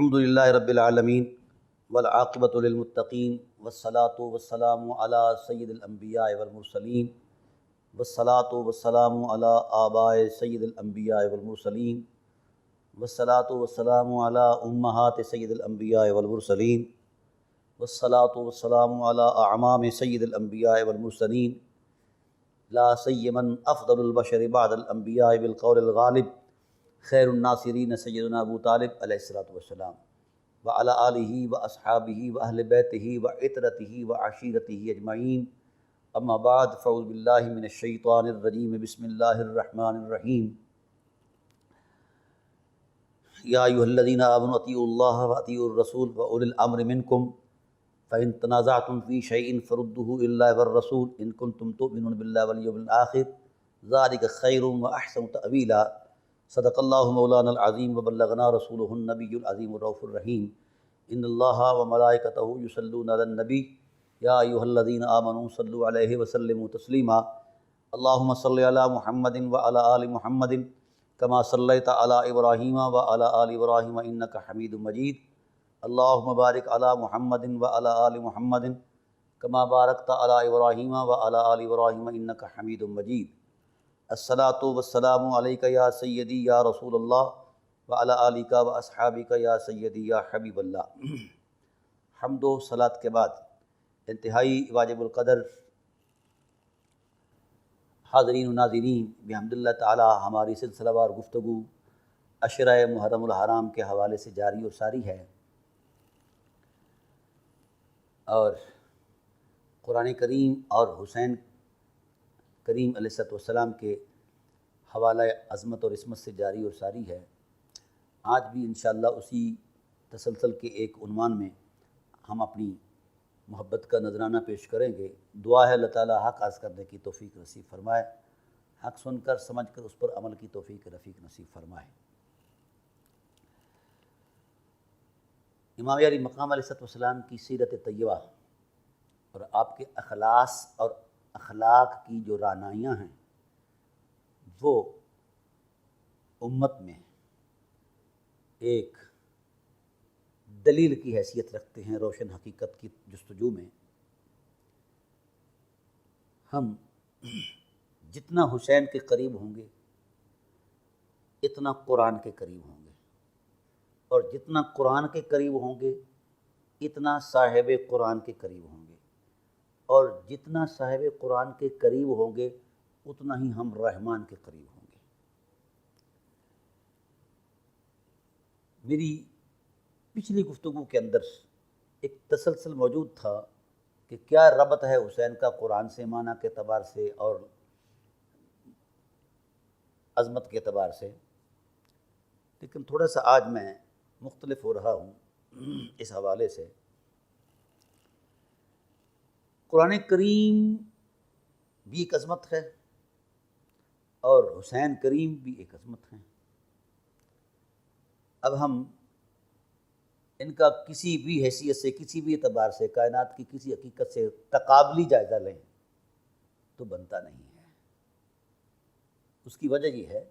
الحمدللہ رب العالمین والعاقبۃ للمتقین والصلاۃ والسلام علی سید الانبیاء والمرسلین والصلاۃ والسلام علی آباء سید الانبیاء والمرسلین والصلاۃ والسلام علی امہات سید الانبیاء والمرسلین والصلاۃ والسلام علی اعمام سید الانبیاء والمرسلین لا سیما افضل البشر بعد الانبیاء بالقول الغالب خیر الناصرین سیدنا ابو طالب علیہ الصلوۃ والسلام وعلی آلہ واصحابہ واہل بیتہ وعطرتہ وعشیرتہ اجمعین، اما بعد فاعوذ باللہ من الشیطان الرجیم، بسم اللہ الرحمن الرحیم۔ یا ایھا الذین آمنوا اطیعوا اللہ واطیعوا الرسول واولی الامر منکم فإن تنازعتم فی شیء فردوہ الی اللہ والرسول ان کنتم تؤمنون باللہ والیوم الآخر ذلک خیر واحسن تأویلا۔ صدق اللہ مولانا العظیم وبلغنا رسولہ النبی العظیم الرؤوف الرحیم۔ ان اللہ وملائکتہ یصلون علی النبی یا ایھا الذین آمنوا صلوا علیہ وسلموا تسلیما۔ اللہم صل علی محمد وعلی آل محمد کما صلیت علی ابراہیم وعلی آل ابراہیم انک حمید مجید۔ اللہم بارک علی محمد وعلی آل محمد کما بارکت علی ابراہیم وعلی آل ابراہیم انک حمید مجید۔ الصلاۃ والسلام علیک یا سیدی یا رسول اللہ وعلی آلک واصحابک یا سیدی یا حبیب اللہ۔ حمد و صلاۃ کے بعد انتہائی واجب القدر حاضرین و ناظرین، بحمد اللہ تعالی ہماری سلسلہ وار گفتگو عشرہ محرم الحرام کے حوالے سے جاری و ساری ہے، اور قرآن کریم اور حسین کریم علیہ السلام کے حوالہ عظمت اور عصمت سے جاری اور ساری ہے۔ آج بھی انشاءاللہ اسی تسلسل کے ایک عنوان میں ہم اپنی محبت کا نذرانہ پیش کریں گے۔ دعا ہے اللہ تعالیٰ حق عرض کرنے کی توفیق نصیب فرمائے، حق سن کر سمجھ کر اس پر عمل کی توفیق رفیق نصیب فرمائے۔ امام علی مقام علیہ السلام کی سیرت طیبہ اور آپ کے اخلاص اور اخلاق کی جو رعنائیاں ہیں وہ امت میں ایک دلیل کی حیثیت رکھتے ہیں۔ روشن حقیقت کی جستجو میں ہم جتنا حسین کے قریب ہوں گے اتنا قرآن کے قریب ہوں گے، اور جتنا قرآن کے قریب ہوں گے اتنا صاحب قرآن کے قریب ہوں گے، اور جتنا صاحب قرآن کے قریب ہوں گے اتنا ہی ہم رحمان کے قریب ہوں گے۔ میری پچھلی گفتگو کے اندر ایک تسلسل موجود تھا کہ کیا ربط ہے حسین کا قرآن سے معنی کے اعتبار سے اور عظمت کے اعتبار سے، لیکن تھوڑا سا آج میں مختلف ہو رہا ہوں اس حوالے سے۔ قرآن کریم بھی ایک عظمت ہے اور حسین کریم بھی ایک عظمت ہے۔ اب ہم ان کا کسی بھی حیثیت سے، کسی بھی اعتبار سے، کائنات کی کسی حقیقت سے تقابلی جائزہ لیں تو بنتا نہیں ہے۔ اس کی وجہ یہ ہے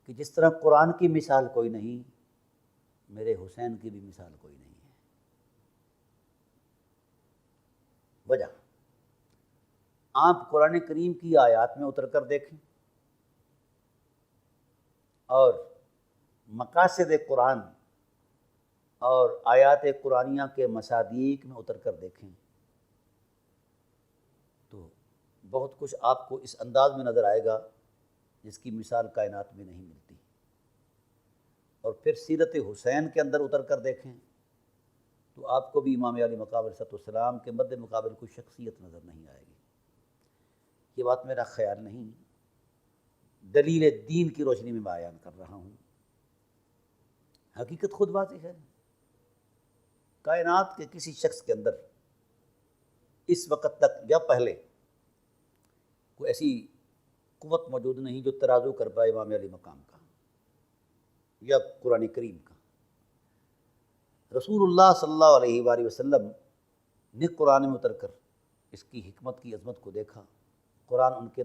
کہ جس طرح قرآن کی مثال کوئی نہیں، میرے حسین کی بھی مثال کوئی نہیں ہے۔ وجہ آپ قرآن کریم کی آیات میں اتر کر دیکھیں اور مقاصد قرآن اور آیات قرآنیہ کے مصادیق میں اتر کر دیکھیں تو بہت کچھ آپ کو اس انداز میں نظر آئے گا جس کی مثال کائنات میں نہیں ملتی۔ اور پھر سیرت حسین کے اندر اتر کر دیکھیں تو آپ کو بھی امام علی مقام علیہ السلام کے مد مقابل کوئی شخصیت نظر نہیں آئے گی۔ یہ بات میرا خیال نہیں، دلیل دین کی روشنی میں بیان کر رہا ہوں۔ حقیقت خود واضح ہے، کائنات کے کسی شخص کے اندر اس وقت تک یا پہلے کوئی ایسی قوت موجود نہیں جو ترازو کر پائے امام علی مقام کا یا قرآن کریم کا۔ رسول اللہ صلی اللہ علیہ وآلہ وسلم نے قرآن میں اتر کر اس کی حکمت کی عظمت کو دیکھا۔ قرآن ان کے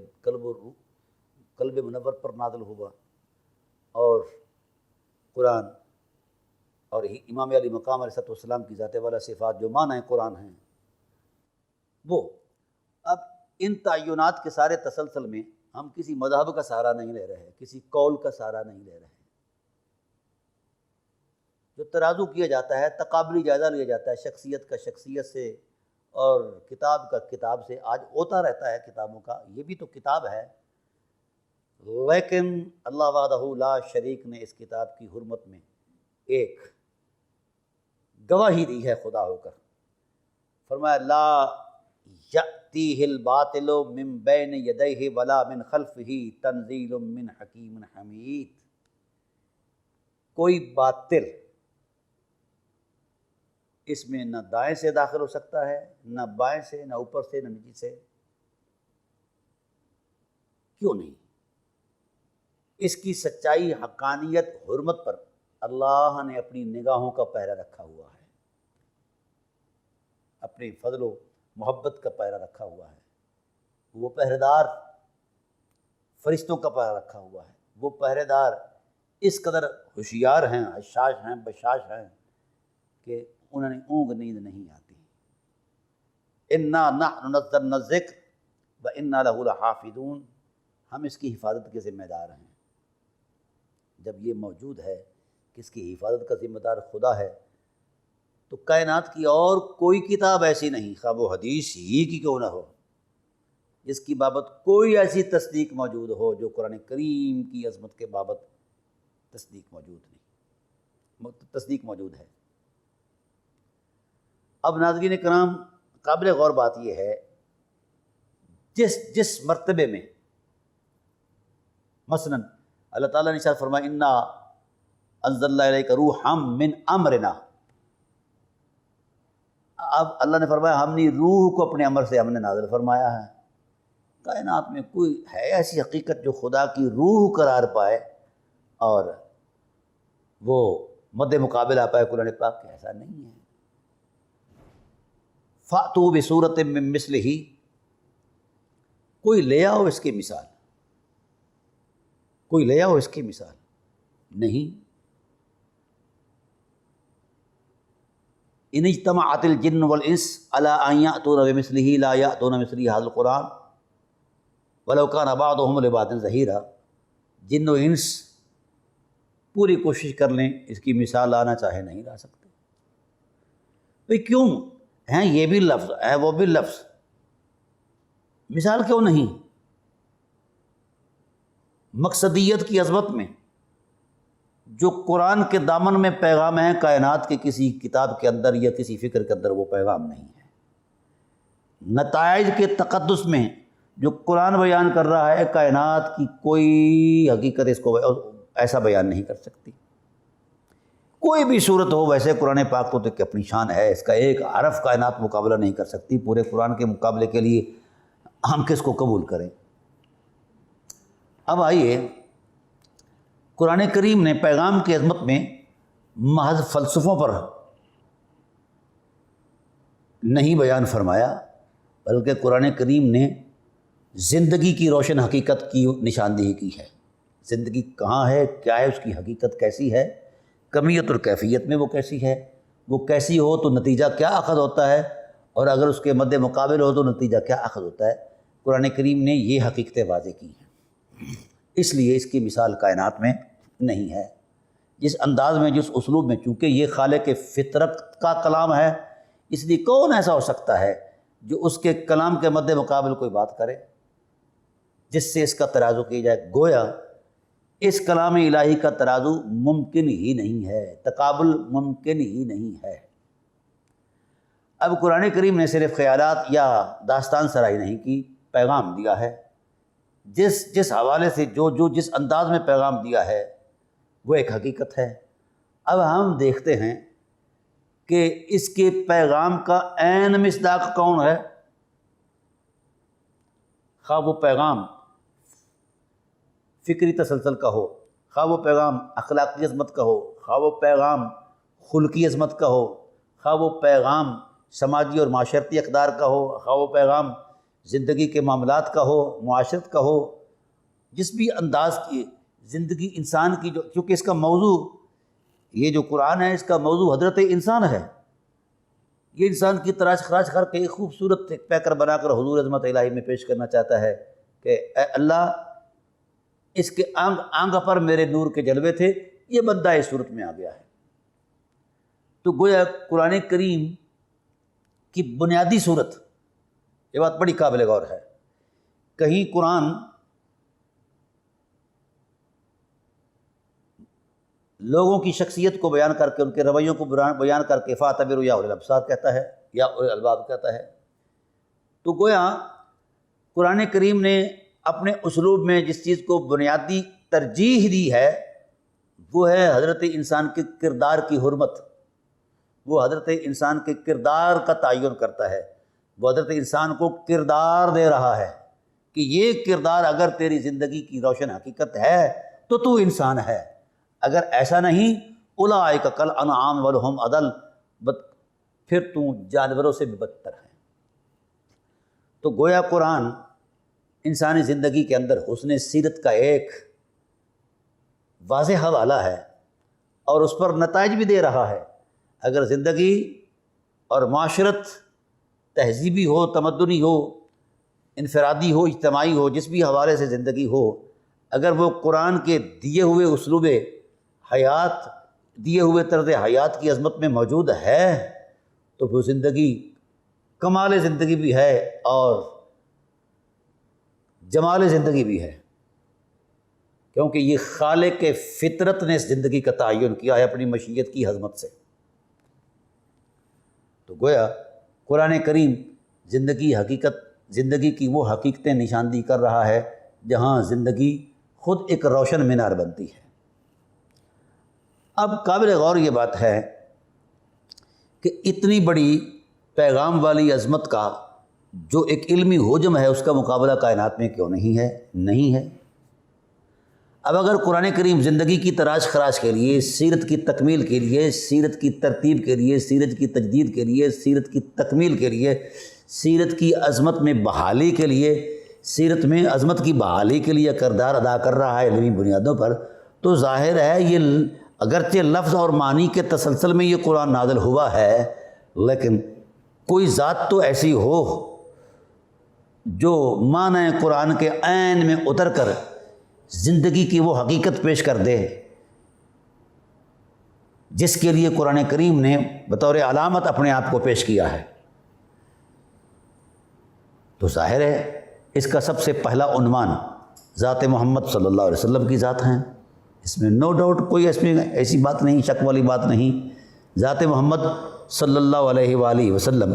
قلب منور پر نازل ہوا، اور قرآن اور امام علی مقام علیہ السلام کی ذات والا صفات جو معنی قرآن ہیں وہ۔ اب ان تعینات کے سارے تسلسل میں ہم کسی مذہب کا سہارا نہیں لے رہے، کسی قول کا سہارا نہیں لے رہے۔ جو ترازو کیا جاتا ہے، تقابلی جائزہ لیا جاتا ہے شخصیت کا شخصیت سے اور کتاب کا کتاب سے، آج ہوتا رہتا ہے کتابوں کا، یہ بھی تو کتاب ہے، لیکن اللہ وحدہ لا شریک نے اس کتاب کی حرمت میں ایک گواہی دی ہے خدا ہو کر۔ فرمایا لا یأتیہ الباطل من بین یدیہ ولا من خلفہ تنزیل من حکیم حمید۔ کوئی باطل اس میں نہ دائیں سے داخل ہو سکتا ہے، نہ بائیں سے، نہ اوپر سے، نہ نیچے سے۔ کیوں نہیں؟ اس کی سچائی، حقانیت، حرمت پر اللہ نے اپنی نگاہوں کا پہرہ رکھا ہوا ہے، اپنی فضل و محبت کا پہرہ رکھا ہوا ہے۔ وہ پہرے دار فرشتوں کا پہرہ رکھا ہوا ہے، وہ پہرے دار اس قدر ہوشیار ہیں، حشاش ہیں، بشاش ہیں کہ انہیں اونگ نیند نہیں آتی۔ انا نحن نزلنا الذکر وانا لہ لحافظون، ہم اس کی حفاظت کے ذمہ دار ہیں۔ جب یہ موجود ہے کہ اس کی حفاظت کا ذمہ دار خدا ہے، تو کائنات کی اور کوئی کتاب ایسی نہیں، خواہ وہ حدیث ہی کی کیوں نہ ہو، جس کی بابت کوئی ایسی تصدیق موجود ہو جو قرآن کریم کی عظمت کے بابت تصدیق موجود ہے۔ اب ناظرین کرام، قابل غور بات یہ ہے، جس مرتبے میں مثلا اللہ تعالیٰ نے ارشاد فرمایا انا انزلنا الیک روحا من امرنا، اب اللہ نے فرمایا ہم نے روح کو اپنے امر سے ہم نے نازل فرمایا ہے۔ کائنات میں کوئی ہے ایسی حقیقت جو خدا کی روح قرار پائے اور وہ مد مقابل آ پائے قرآن پاک کے؟ ایسا نہیں ہے۔ فَأْتُوا بِسُورَةٍ مِّن مِّثْلِهِ، کوئی لے آؤ اس کی مثال، کوئی لے آؤ اس کی مثال نہیں۔ ان اجتمعت الجن والانس علی ان یأتوا بمثلہ لا یأتون بمثلہ ھذا القرآن ولو کان بعضهم لبعض ظہیرا، جن و انس پوری کوشش کر لیں اس کی مثال لانا چاہے نہیں لا سکتے۔ بھئی کیوں ہیں یہ بھی لفظ ہے وہ بھی لفظ، مثال کیوں نہیں؟ مقصدیت کی عظمت میں جو قرآن کے دامن میں پیغام ہے، کائنات کے کسی کتاب کے اندر یا کسی فکر کے اندر وہ پیغام نہیں ہے۔ نتائج کے تقدس میں جو قرآن بیان کر رہا ہے، کائنات کی کوئی حقیقت اس کو ایسا بیان نہیں کر سکتی۔ کوئی بھی صورت ہو، ویسے قرآن پاک تو ایک اپنی شان ہے، اس کا ایک حرف کائنات مقابلہ نہیں کر سکتی۔ پورے قرآن کے مقابلے کے لیے ہم کس کو قبول کریں؟ اب آئیے، قرآن کریم نے پیغام کی عظمت میں محض فلسفوں پر نہیں بیان فرمایا، بلکہ قرآن کریم نے زندگی کی روشن حقیقت کی نشاندہی کی ہے۔ زندگی کہاں ہے، کیا ہے، اس کی حقیقت کیسی ہے، کمیت اور کیفیت میں وہ کیسی ہے، وہ کیسی ہو تو نتیجہ کیا اخذ ہوتا ہے، اور اگر اس کے مد مقابل ہو تو نتیجہ کیا اخذ ہوتا ہے۔ قرآن کریم نے یہ حقیقتیں واضح کی ہیں، اس لیے اس کی مثال کائنات میں نہیں ہے۔ جس انداز میں، جس اسلوب میں، چونکہ یہ خالق فطرت کا کلام ہے، اس لیے کون ایسا ہو سکتا ہے جو اس کے کلام کے مد مقابل کوئی بات کرے جس سے اس کا ترازو کیا جائے؟ گویا اس کلام الہی کا ترازو ممکن ہی نہیں ہے، تقابل ممکن ہی نہیں ہے۔ اب قرآن کریم نے صرف خیالات یا داستان سرائی نہیں کی، پیغام دیا ہے۔ جس حوالے سے جو جس انداز میں پیغام دیا ہے وہ ایک حقیقت ہے۔ اب ہم دیکھتے ہیں کہ اس کے پیغام کا عین مصداق کون ہے؟ خواہ وہ پیغام فکری تسلسل کا ہو، خواہ وہ پیغام اخلاقی عظمت کا ہو، خواہ وہ پیغام خلقی عظمت کا ہو، خواہ وہ پیغام سماجی اور معاشرتی اقدار کا ہو، خواہ وہ پیغام زندگی کے معاملات کا ہو، معاشرت کا ہو، جس بھی انداز کی زندگی انسان کی، جو کیونکہ اس کا موضوع یہ جو قرآن ہے اس کا موضوع حضرت انسان ہے. یہ انسان کی تراش خراش کر کے ایک خوبصورت پیکر بنا کر حضور عظمت الہی میں پیش کرنا چاہتا ہے کہ اے اللہ اس کے آنگ آنگ پر میرے نور کے جلوے تھے، یہ بندہ اس صورت میں آ گیا ہے. تو گویا قرآن کریم کی بنیادی صورت، یہ بات بڑی قابل غور ہے. کہیں قرآن لوگوں کی شخصیت کو بیان کر کے ان کے رویوں کو بیان کر کے فاعتبروا یا اولی الابصار کہتا ہے یا اولی الالباب کہتا ہے. تو گویا قرآن کریم نے اپنے اسلوب میں جس چیز کو بنیادی ترجیح دی ہے وہ ہے حضرت انسان کے کردار کی حرمت. وہ حضرت انسان کے کردار کا تعین کرتا ہے. وہ حضرت انسان کو کردار دے رہا ہے کہ یہ کردار اگر تیری زندگی کی روشن حقیقت ہے تو تو انسان ہے، اگر ایسا نہیں اولئک کالانعام بل ھم اضل، پھر تو جانوروں سے بھی بدتر ہے. تو گویا قرآن انسانی زندگی کے اندر حسن سیرت کا ایک واضح حوالہ ہے اور اس پر نتائج بھی دے رہا ہے. اگر زندگی اور معاشرت تہذیبی ہو، تمدنی ہو، انفرادی ہو، اجتماعی ہو، جس بھی حوالے سے زندگی ہو، اگر وہ قرآن کے دیے ہوئے اسلوب حیات، دیے ہوئے طرز حیات کی عظمت میں موجود ہے تو وہ زندگی کمال زندگی بھی ہے اور جمال زندگی بھی ہے، کیونکہ یہ خالق فطرت نے اس زندگی کا تعین کیا ہے اپنی مشیت کی عظمت سے. تو گویا قرآن کریم زندگی کی وہ حقیقتیں نشاندہی کر رہا ہے جہاں زندگی خود ایک روشن مینار بنتی ہے. اب قابل غور یہ بات ہے کہ اتنی بڑی پیغام والی عظمت کا جو ایک علمی حجم ہے اس کا مقابلہ کائنات میں کیوں نہیں ہے؟ نہیں ہے. اب اگر قرآن کریم زندگی کی تراش خراش کے لیے، سیرت کی تکمیل کے لیے، سیرت کی ترتیب کے لیے، سیرت کی تجدید کے لیے، سیرت کی تکمیل کے لیے، سیرت کی عظمت میں بحالی کے لیے، سیرت میں عظمت کی بحالی کے لیے کردار ادا کر رہا ہے علمی بنیادوں پر، تو ظاہر ہے یہ اگرچہ لفظ اور معنی کے تسلسل میں یہ قرآن نازل ہوا ہے، لیکن کوئی ذات تو ایسی ہو جو معنی قرآن کے عین میں اتر کر زندگی کی وہ حقیقت پیش کر دے جس کے لیے قرآن کریم نے بطور علامت اپنے آپ کو پیش کیا ہے. تو ظاہر ہے اس کا سب سے پہلا عنوان ذات محمد صلی اللہ علیہ وسلم کی ذات ہیں. اس میں نو ڈاؤٹ کوئی اس میں ایسی بات نہیں، شک والی بات نہیں. ذات محمد صلی اللہ علیہ وآلہ وسلم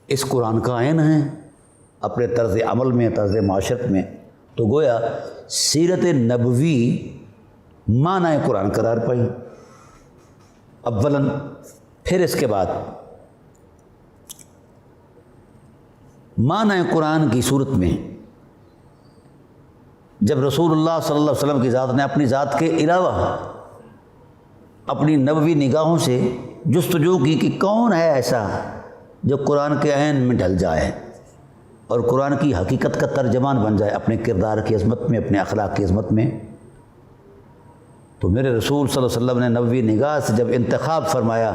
اس قرآن کا عین ہے اپنے طرز عمل میں، طرز معاشرت میں. تو گویا سیرت نبوی معنی قرآن قرار پائی اولاً. پھر اس کے بعد معنی قرآن کی صورت میں جب رسول اللہ صلی اللہ علیہ وسلم کی ذات نے اپنی ذات کے علاوہ اپنی نبوی نگاہوں سے جستجو کی کہ کون ہے ایسا جو قرآن کے عین میں ڈھل جائے اور قرآن کی حقیقت کا ترجمان بن جائے اپنے کردار کی عظمت میں، اپنے اخلاق کی عظمت میں، تو میرے رسول صلی اللہ علیہ وسلم نے نبوی نگاہ سے جب انتخاب فرمایا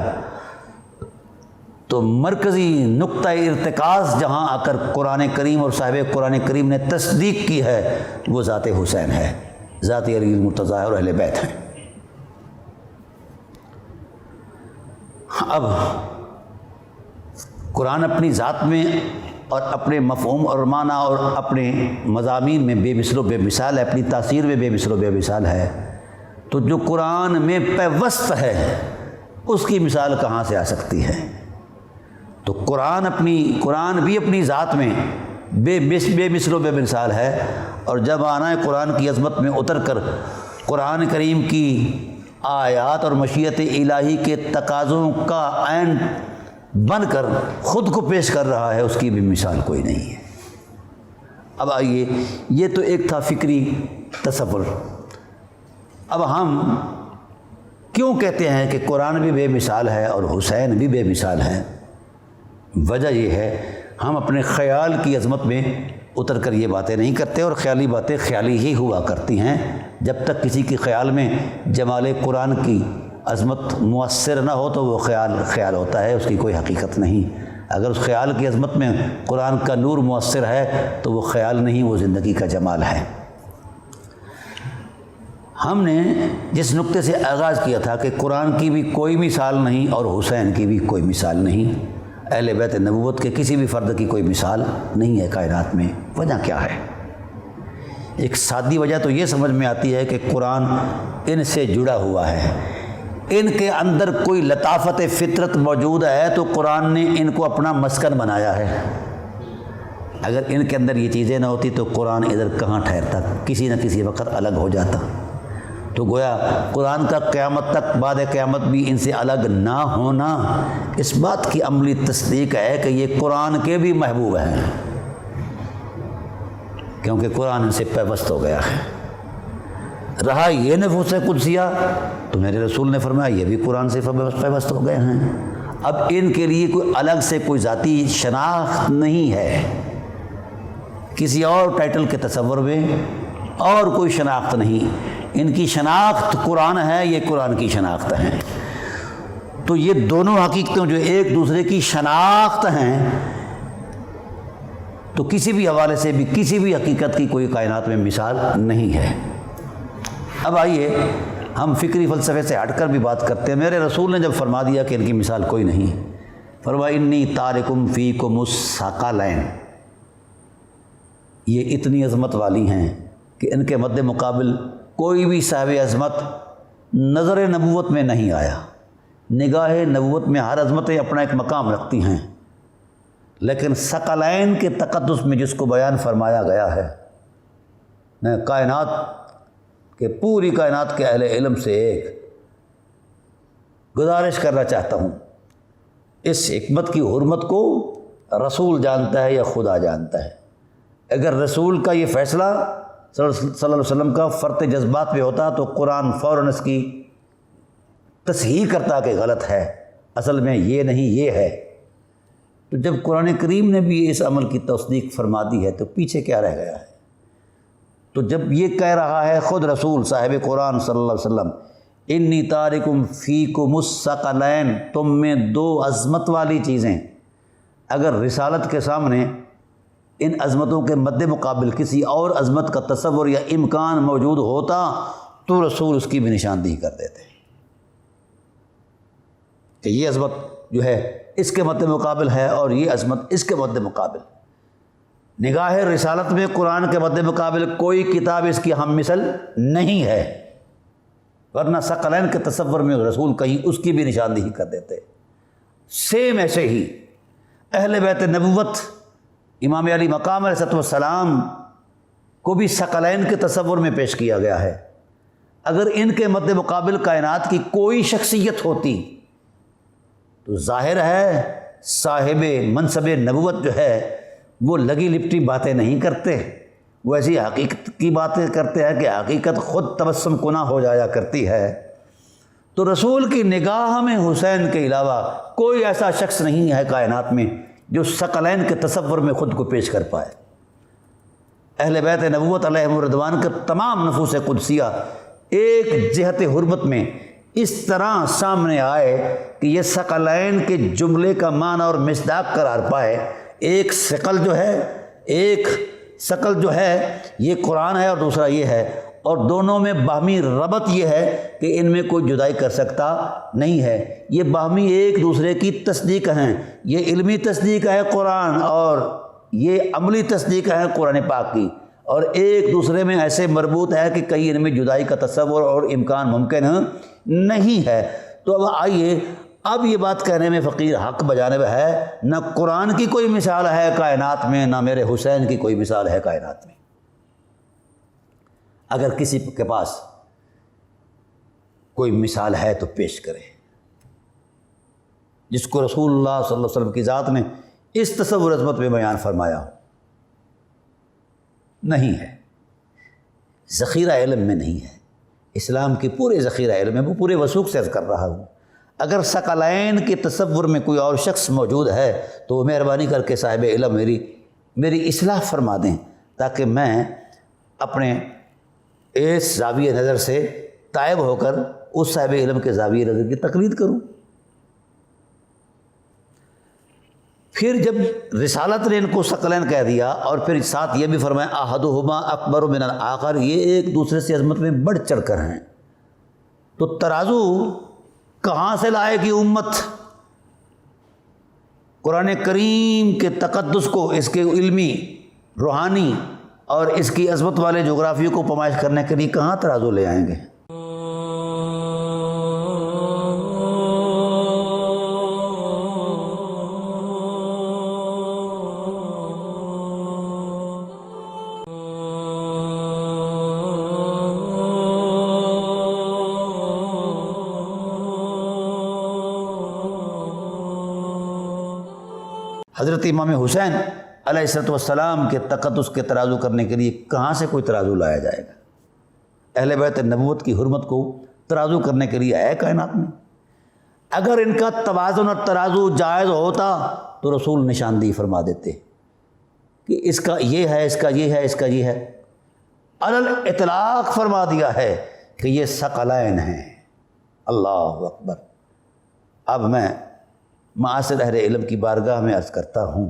تو مرکزی نقطہ ارتکاز جہاں آ کر قرآن کریم اور صاحب قرآن کریم نے تصدیق کی ہے وہ ذات حسین ہے، ذات علی المرتضیٰ اور اہل بیت ہیں. اب قرآن اپنی ذات میں اور اپنے مفہوم اور معنی اور اپنے مضامین میں بے مثل و بے مثال ہے، اپنی تاثیر میں بے مثل و بے مثال ہے. تو جو قرآن میں پیوست ہے اس کی مثال کہاں سے آ سکتی ہے؟ تو قرآن بھی اپنی ذات میں بے مثل و بے مثال ہے، اور جب آنا قرآن کی عظمت میں اتر کر قرآن کریم کی آیات اور مشیت الہی کے تقاضوں کا عین بن کر خود کو پیش کر رہا ہے، اس کی بھی مثال کوئی نہیں ہے. اب آئیے، یہ تو ایک تھا فکری تصور. اب ہم کیوں کہتے ہیں کہ قرآن بھی بے مثال ہے اور حسین بھی بے مثال ہے؟ وجہ یہ ہے ہم اپنے خیال کی عظمت میں اتر کر یہ باتیں نہیں کرتے، اور خیالی باتیں خیالی ہی ہوا کرتی ہیں جب تک کسی کے خیال میں جمال قرآن کی عظمت مؤثر نہ ہو تو وہ خیال ہوتا ہے، اس کی کوئی حقیقت نہیں۔ اگر اس خیال کی عظمت میں قرآن کا نور مؤثر ہے تو وہ خیال نہیں، وہ زندگی کا جمال ہے۔ ہم نے جس نقطے سے آغاز کیا تھا کہ قرآن کی بھی کوئی مثال نہیں اور حسین کی بھی کوئی مثال نہیں، اہل بیت نبوت کے کسی بھی فرد کی کوئی مثال نہیں ہے کائنات میں۔ وجہ کیا ہے؟ ایک سادی وجہ تو یہ سمجھ میں آتی ہے کہ قرآن ان سے جڑا ہوا ہے، ان کے اندر کوئی لطافت فطرت موجود ہے تو قرآن نے ان کو اپنا مسکن بنایا ہے۔ اگر ان کے اندر یہ چیزیں نہ ہوتی تو قرآن ادھر کہاں ٹھہرتا، کسی نہ کسی وقت الگ ہو جاتا۔ تو گویا قرآن کا قیامت تک بعد قیامت بھی ان سے الگ نہ ہونا اس بات کی عملی تصدیق ہے کہ یہ قرآن کے بھی محبوب ہیں، کیونکہ قرآن ان سے پیوست ہو گیا ہے۔ رہا یہ نفوس قدسیہ تو میرے رسول نے فرمایا یہ بھی قرآن سے پیوست ہو گئے ہیں۔ اب ان کے لیے کوئی الگ سے کوئی ذاتی شناخت نہیں ہے، کسی اور ٹائٹل کے تصور میں اور کوئی شناخت نہیں، ان کی شناخت قرآن ہے، یہ قرآن کی شناخت ہے۔ تو یہ دونوں حقیقتیں جو ایک دوسرے کی شناخت ہیں، تو کسی بھی حوالے سے بھی کسی بھی حقیقت کی کوئی کائنات میں مثال نہیں ہے۔ اب آئیے ہم فکری فلسفے سے ہٹ کر بھی بات کرتے ہیں۔ میرے رسول نے جب فرما دیا کہ ان کی مثال کوئی نہیں، فرمایا انی تارکم فیکم الثقلین، یہ اتنی عظمت والی ہیں کہ ان کے مد مقابل کوئی بھی صاحب عظمت نظر نبوت میں نہیں آیا۔ نگاہ نبوت میں ہر عظمتیں اپنا ایک مقام رکھتی ہیں، لیکن ثقلین کے تقدس میں جس کو بیان فرمایا گیا ہے، میں کائنات کہ پوری کائنات کے اہل علم سے ایک گزارش کرنا چاہتا ہوں، اس حکمت کی حرمت کو رسول جانتا ہے یا خدا جانتا ہے؟ اگر رسول کا یہ فیصلہ صلی اللہ علیہ وسلم کا فرط جذبات پہ ہوتا تو قرآن فوراً اس کی تصحیح کرتا کہ غلط ہے، اصل میں یہ نہیں یہ ہے۔ تو جب قرآن کریم نے بھی اس عمل کی تصدیق فرما دی ہے تو پیچھے کیا رہ گیا ہے؟ تو جب یہ کہہ رہا ہے خود رسول صاحب قرآن صلی اللہ علیہ وسلم، انی تارکم فیکم الثقلین، تم میں دو عظمت والی چیزیں، اگر رسالت کے سامنے ان عظمتوں کے مد مقابل کسی اور عظمت کا تصور یا امکان موجود ہوتا تو رسول اس کی بھی نشاندہی کر دیتے کہ یہ عظمت جو ہے اس کے مد مقابل ہے اور یہ عظمت اس کے مد مقابل۔ نگاہ رسالت میں قرآن کے مد مقابل کوئی کتاب اس کی ہم مثل نہیں ہے، ورنہ ثقلین کے تصور میں رسول کہیں اس کی بھی نشاندہی کر دیتے۔ سیم ایسے ہی اہل بیت نبوت امام علی مقام علیہ السلام کو بھی ثقلین کے تصور میں پیش کیا گیا ہے۔ اگر ان کے مد مقابل کائنات کی کوئی شخصیت ہوتی تو ظاہر ہے صاحب منصب نبوت جو ہے وہ لگی لپٹی باتیں نہیں کرتے، وہ ایسی حقیقت کی باتیں کرتے ہیں کہ حقیقت خود تبسم کنا ہو جایا کرتی ہے۔ تو رسول کی نگاہ میں حسین کے علاوہ کوئی ایسا شخص نہیں ہے کائنات میں جو ثقلین کے تصور میں خود کو پیش کر پائے۔ اہل بیت نبوت علیہم الرضوان کے تمام نفوس قدسیہ ایک جہت حرمت میں اس طرح سامنے آئے کہ یہ ثقلین کے جملے کا معنی اور مصداق قرار پائے۔ ایک ثقل جو ہے یہ قرآن ہے اور دوسرا یہ ہے، اور دونوں میں باہمی ربط یہ ہے کہ ان میں کوئی جدائی کر سکتا نہیں ہے، یہ باہمی ایک دوسرے کی تصدیق ہیں۔ یہ علمی تصدیق ہے قرآن اور یہ عملی تصدیق ہے قرآن پاک کی، اور ایک دوسرے میں ایسے مربوط ہے کہ کہیں ان میں جدائی کا تصور اور امکان ممکن نہیں ہے۔ تو اب آئیے، اب یہ بات کہنے میں فقیر حق بجانب ہے، نہ قرآن کی کوئی مثال ہے کائنات میں، نہ میرے حسین کی کوئی مثال ہے کائنات میں۔ اگر کسی کے پاس کوئی مثال ہے تو پیش کرے، جس کو رسول اللہ صلی اللہ علیہ وسلم کی ذات نے اس تصور عظمت میں بیان فرمایا نہیں ہے، ذخیرہ علم میں نہیں ہے، اسلام کے پورے ذخیرہ علم میں، وہ پورے وثوق سے عرض کر رہا ہوں۔ اگر ثقلین کے تصور میں کوئی اور شخص موجود ہے تو وہ مہربانی کر کے صاحب علم میری میری اصلاح فرما دیں تاکہ میں اپنے اس زاویہ نظر سے تائب ہو کر اس صاحب علم کے زاویہ نظر کی تقلید کروں۔ پھر جب رسالت نے ان کو ثقلین کہہ دیا اور پھر ساتھ یہ بھی فرمایا احدہما اکبر من الآخر، یہ ایک دوسرے سے عظمت میں بڑھ چڑھ کر ہیں، تو ترازو کہاں سے لائے گی امت قرآن کریم کے تقدس کو، اس کے علمی، روحانی اور اس کی عظمت والے جغرافیوں کو پمائش کرنے کے لیے کہاں ترازو لے آئیں گے؟ حضرت امام حسین علیہ السلام کے تقدس کے ترازو کرنے کے لیے کہاں سے کوئی ترازو لایا جائے گا؟ اہل بیت نبوت کی حرمت کو ترازو کرنے کے لیے ہے کائنات میں؟ اگر ان کا توازن اور ترازو جائز ہوتا تو رسول نشاندہی فرما دیتے کہ اس کا یہ ہے، اس کا یہ ہے، اس کا یہ ہے۔ علی الاطلاق فرما دیا ہے کہ یہ ثقلین ہیں۔ اللہ اکبر۔ اب میں معاصر اہل علم کی بارگاہ میں عرض کرتا ہوں،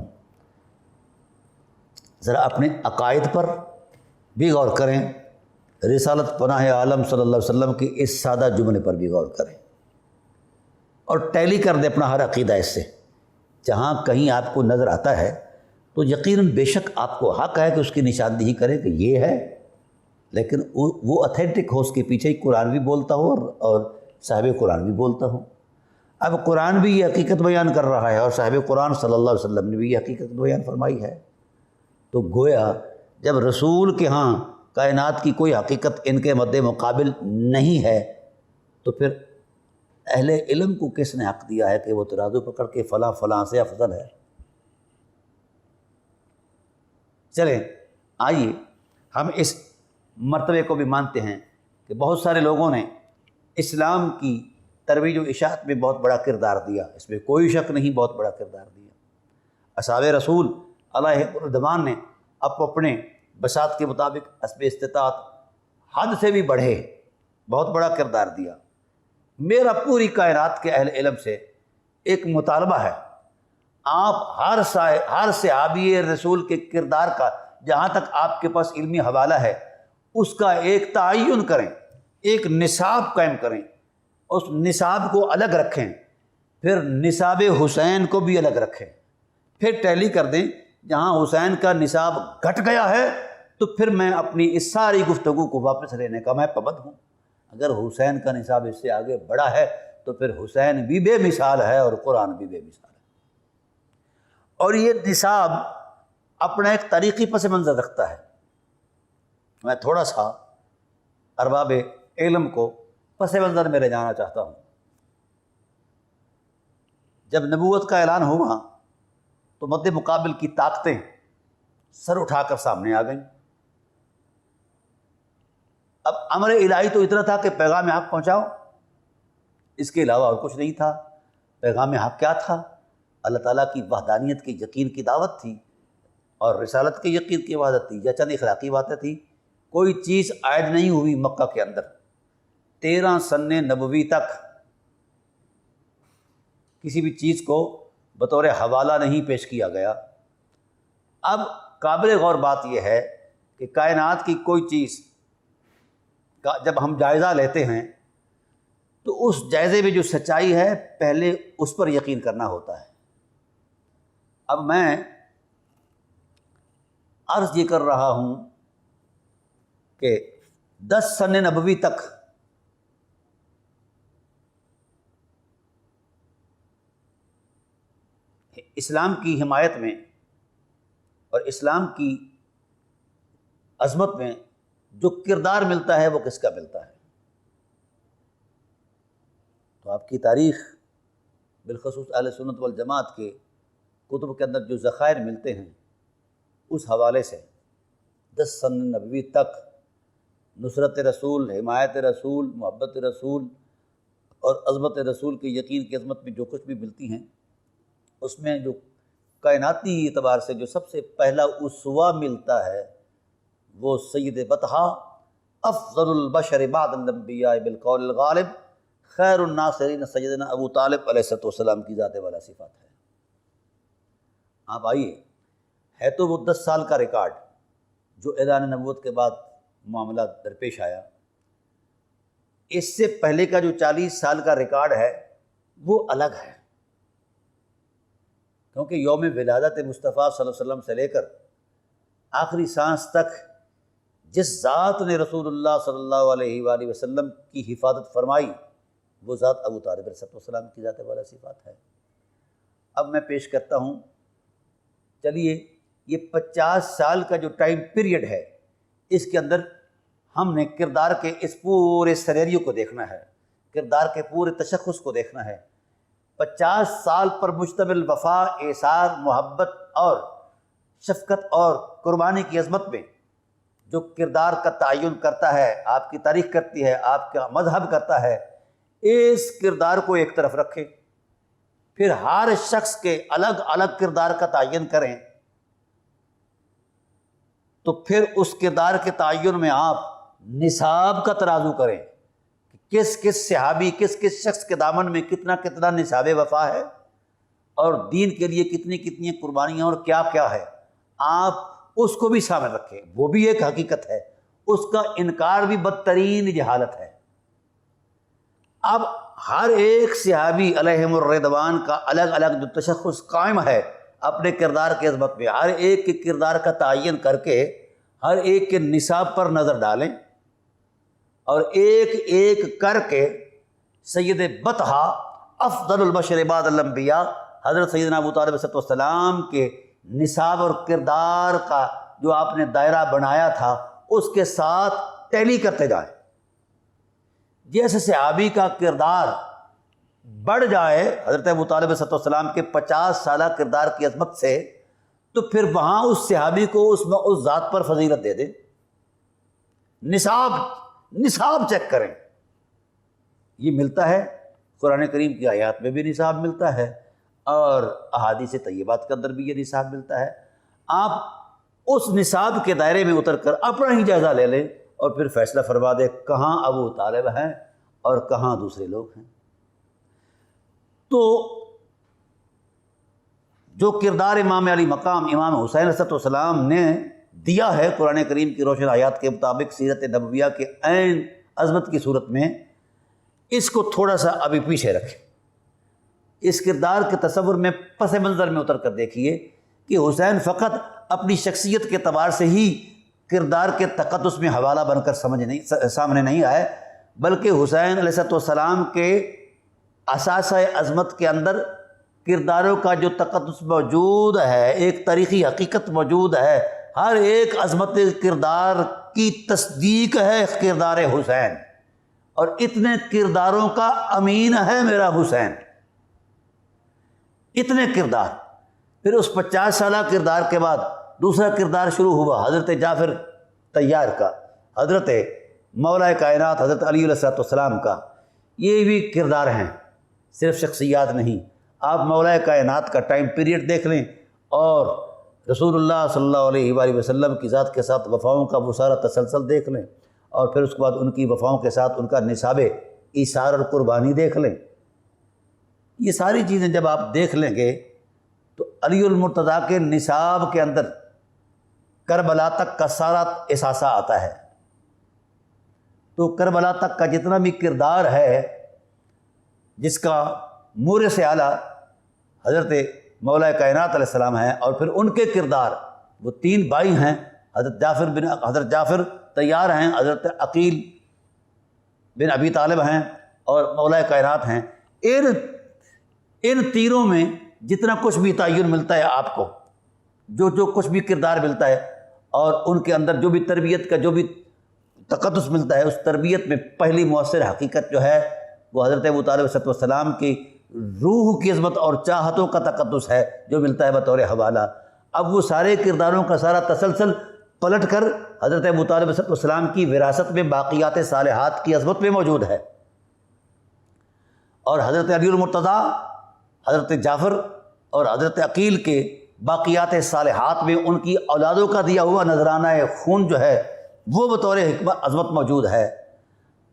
ذرا اپنے عقائد پر بھی غور کریں، رسالت پناہ عالم صلی اللہ علیہ وسلم کے اس سادہ جملے پر بھی غور کریں اور ٹیلی کر دیں اپنا ہر عقیدہ اس سے۔ جہاں کہیں آپ کو نظر آتا ہے تو یقیناً بے شک آپ کو حق ہے کہ اس کی نشاندہی کریں کہ یہ ہے، لیکن وہ اتھینٹک ہو، اس کے پیچھے ہی قرآن بھی بولتا ہو اور صاحب قرآن بھی بولتا ہو۔ اب قرآن بھی یہ حقیقت بیان کر رہا ہے اور صاحب قرآن صلی اللہ علیہ وسلم نے بھی یہ حقیقت بیان فرمائی ہے، تو گویا جب رسول کے ہاں کائنات کی کوئی حقیقت ان کے مد مقابل نہیں ہے تو پھر اہل علم کو کس نے حق دیا ہے کہ وہ ترازو پکڑ کے فلاں فلاں سے افضل ہے؟ چلیں آئیے ہم اس مرتبے کو بھی مانتے ہیں کہ بہت سارے لوگوں نے اسلام کی ترویج و اشاعت میں بہت بڑا کردار دیا، اس میں کوئی شک نہیں، بہت بڑا کردار دیا۔ اصحاب رسول علیہ الرضوان نے اپنے بساط کے مطابق حسب استطاعت حد سے بھی بڑھے بہت بڑا کردار دیا۔ میرا پوری کائنات کے اہل علم سے ایک مطالبہ ہے، آپ ہر صحابی رسول کے کردار کا جہاں تک آپ کے پاس علمی حوالہ ہے اس کا ایک تعین کریں، ایک نصاب قائم کریں، اس نصاب کو الگ رکھیں، پھر نصاب حسین کو بھی الگ رکھیں، پھر ٹیلی کر دیں۔ جہاں حسین کا نصاب گھٹ گیا ہے تو پھر میں اپنی اس ساری گفتگو کو واپس لینے کا میں پابند ہوں۔ اگر حسین کا نصاب اس سے آگے بڑھا ہے تو پھر حسین بھی بے مثال ہے اور قرآن بھی بے مثال ہے، اور یہ نصاب اپنا ایک تاریخی پس منظر رکھتا ہے۔ میں تھوڑا سا ارباب علم کو پس منظر میں لے جانا چاہتا ہوں۔ جب نبوت کا اعلان ہوا تو مد مقابل کی طاقتیں سر اٹھا کر سامنے آ گئیں۔ اب امر الہی تو اتنا تھا کہ پیغام حق پہنچاؤ، اس کے علاوہ اور کچھ نہیں تھا۔ پیغام حق کیا تھا؟ اللہ تعالیٰ کی وحدانیت کے یقین کی دعوت تھی اور رسالت کے یقین کی عبادت تھی، یا چند اخلاقی باتیں تھیں۔ کوئی چیز عائد نہیں ہوئی مکہ کے اندر 13 سن نبوی تک، کسی بھی چیز کو بطور حوالہ نہیں پیش کیا گیا۔ اب قابل غور بات یہ ہے کہ کائنات کی کوئی چیز کا جب ہم جائزہ لیتے ہیں تو اس جائزے میں جو سچائی ہے پہلے اس پر یقین کرنا ہوتا ہے۔ اب میں عرض یہ کر رہا ہوں کہ 10 سن نبوی تک اسلام کی حمایت میں اور اسلام کی عظمت میں جو کردار ملتا ہے وہ کس کا ملتا ہے؟ تو آپ کی تاریخ بالخصوص اہل سنت والجماعت کے کتب کے اندر جو ذخائر ملتے ہیں اس حوالے سے 10 سن نبوی تک نصرت رسول، حمایت رسول، محبت رسول اور عظمت رسول کے یقین کی عظمت میں جو کچھ بھی ملتی ہیں اس میں جو کائناتی اعتبار سے جو سب سے پہلا اسوہ ملتا ہے وہ سید بطحہ افضل البشر بعد الانبیاء بالقول الغالب خیر الناصرین سیدنا ابو طالب علیہ السلام کی ذات والا صفات ہے۔ آپ آئیے، ہے تو وہ 10 سال کا ریکارڈ جو اعلان نبوت کے بعد معاملہ درپیش آیا، اس سے پہلے کا جو 40 سال کا ریکارڈ ہے وہ الگ ہے، کیونکہ یوم ولادت مصطفیٰ صلی اللہ علیہ وسلم سے لے کر آخری سانس تک جس ذات نے رسول اللہ صلی اللہ علیہ وآلہ وسلم کی حفاظت فرمائی وہ ذات ابو طالب علیہ السلام کی ذات والا صفات ہے۔ اب میں پیش کرتا ہوں، چلیے یہ 50 سال کا جو ٹائم پیریڈ ہے اس کے اندر ہم نے کردار کے اس پورے سینیریو کو دیکھنا ہے، کردار کے پورے تشخص کو دیکھنا ہے۔ 50 سال پر مشتمل وفا، ایثار، محبت اور شفقت اور قربانی کی عظمت میں جو کردار کا تعین کرتا ہے، آپ کی تاریخ کرتی ہے، آپ کا مذہب کرتا ہے، اس کردار کو ایک طرف رکھیں، پھر ہر شخص کے الگ الگ کردار کا تعین کریں، تو پھر اس کردار کے تعین میں آپ نصاب کا ترازو کریں کہ کس کس صحابی، کس کس شخص کے دامن میں کتنا کتنا نصاب وفا ہے اور دین کے لیے کتنی کتنی قربانیاں اور کیا کیا ہے، آپ اس کو بھی شامل رکھیں۔ وہ بھی ایک حقیقت ہے، اس کا انکار بھی بدترین جہالت ہے۔ اب ہر ایک صحابی علیہم الرضوان کا الگ الگ جو تشخص قائم ہے اپنے کردار کی عظمت میں، ہر ایک کے کردار کا تعین کر کے ہر ایک کے نصاب پر نظر ڈالیں اور ایک ایک کر کے سید بطحہ افضل البشر بعد الانبیاء حضرت سیدنا ابو طالب علیہ السلام کے نصاب اور کردار کا جو آپ نے دائرہ بنایا تھا اس کے ساتھ ٹیلی کرتے جائیں۔ جیسے صحابی کا کردار بڑھ جائے حضرت ابو طالب علیہ السلام کے 50 سالہ کردار کی عظمت سے، تو پھر وہاں اس صحابی کو اس ذات پر فضیلت دے دیں۔ نصاب چیک کریں، یہ ملتا ہے قرآن کریم کی آیات میں بھی نصاب ملتا ہے اور احادیث طیبات کے اندر بھی یہ نصاب ملتا ہے۔ آپ اس نصاب کے دائرے میں اتر کر اپنا ہی جائزہ لے لیں اور پھر فیصلہ فرما دیں کہاں ابو طالب ہیں اور کہاں دوسرے لوگ ہیں۔ تو جو کردار امام علی مقام امام حسین علیہ السلام نے دیا ہے قرآن کریم کی روشن آیات کے مطابق سیرت نبویہ کے عین عظمت کی صورت میں، اس کو تھوڑا سا ابھی پیچھے رکھیں۔ اس کردار کے تصور میں پس منظر میں اتر کر دیکھیے کہ حسین فقط اپنی شخصیت کے اعتبار سے ہی کردار کے تقدس میں حوالہ بن کر سامنے نہیں آئے، بلکہ حسین علیہ السلام کے اثاثہ عظمت کے اندر کرداروں کا جو تقدس موجود ہے، ایک تاریخی حقیقت موجود ہے، ہر ایک عظمت کردار کی تصدیق ہے کردار حسین، اور اتنے کرداروں کا امین ہے میرا حسین، اتنے کردار۔ پھر اس 50 سالہ کردار کے بعد دوسرا کردار شروع ہوا حضرت جعفر طیار کا، حضرت مولا کائنات حضرت علی علیہ السلام کا۔ یہ بھی کردار ہیں، صرف شخصیات نہیں۔ آپ مولا کائنات کا ٹائم پیریڈ دیکھ لیں اور رسول اللہ صلی اللہ علیہ وآلہ وسلم کی ذات کے ساتھ وفاؤں کا وہ سارا تسلسل دیکھ لیں، اور پھر اس کے بعد ان کی وفاؤں کے ساتھ ان کا نصاب ایثار اور قربانی دیکھ لیں۔ یہ ساری چیزیں جب آپ دیکھ لیں گے تو علی المرتضیٰ کے نصاب کے اندر کربلا تک کا سارا احساسہ آتا ہے۔ تو کربلا تک کا جتنا بھی کردار ہے، جس کا مورث اعلیٰ حضرت مولا کائنات علیہ السلام ہیں، اور پھر ان کے کردار، وہ 3 بھائی ہیں، حضرت جعفر طیار ہیں، حضرت عقیل بن ابی طالب ہیں اور مولا کائنات ہیں۔ ان تینوں میں جتنا کچھ بھی تعین ملتا ہے آپ کو، جو کچھ بھی کردار ملتا ہے، اور ان کے اندر جو بھی تربیت کا جو بھی تقدس ملتا ہے، اس تربیت میں پہلی مؤثر حقیقت جو ہے وہ حضرت ابو طالب علیہ السلام کی روح کی عظمت اور چاہتوں کا تقدس ہے جو ملتا ہے بطور حوالہ۔ اب وہ سارے کرداروں کا سارا تسلسل پلٹ کر حضرت ابو طالب علیہ السلام کی وراثت میں باقیات صالحات کی عظمت میں موجود ہے، اور حضرت علی المرتضیٰ، حضرت جعفر اور حضرت عقیل کے باقیات صالحات میں ان کی اولادوں کا دیا ہوا نذرانہ خون جو ہے وہ بطور حکمت عظمت موجود ہے۔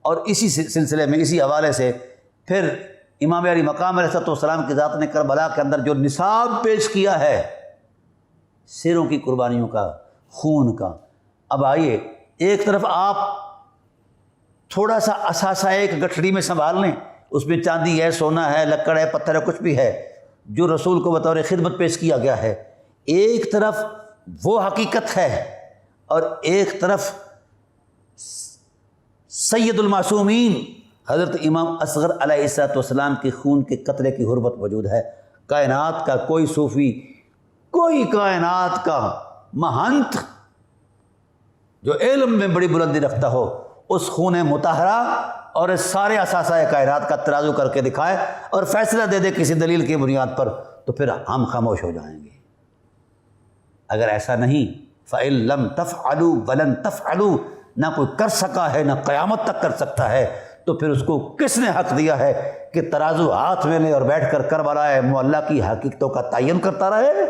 اور اسی سلسلے میں اسی حوالے سے پھر امام علی مقام علیہ السلام کی ذات نے کربلا کے اندر جو نصاب پیش کیا ہے سروں کی قربانیوں کا، خون کا۔ اب آئیے ایک طرف آپ تھوڑا سا اثاثہ ایک گٹھڑی میں سنبھال لیں، اس میں چاندی ہے، سونا ہے، لکڑ ہے، پتھر ہے، کچھ بھی ہے جو رسول کو بطور خدمت پیش کیا گیا ہے۔ ایک طرف وہ حقیقت ہے اور ایک طرف سید المعصومین حضرت امام اصغر علیہ السلام کے خون کے قطرے کی حرمت موجود ہے۔ کائنات کا کوئی صوفی، کوئی کائنات کا مہنت جو علم میں بڑی بلندی رکھتا ہو اس خون مطہرہ اور اس سارے اثاثہ کائنات کا ترازو کر کے دکھائے اور فیصلہ دے دے کسی دلیل کی بنیاد پر، تو پھر ہم خاموش ہو جائیں گے۔ اگر ایسا نہیں فَإِن لَمْ تَفْعَلُوا وَلَن تَفْعَلُوا، نہ کوئی کر سکا ہے نہ قیامت تک کر سکتا ہے، تو پھر اس کو کس نے حق دیا ہے کہ ترازو ہاتھ میں لے اور بیٹھ کر کربلا معلیٰ کی حقیقتوں کا تعین کرتا رہے؟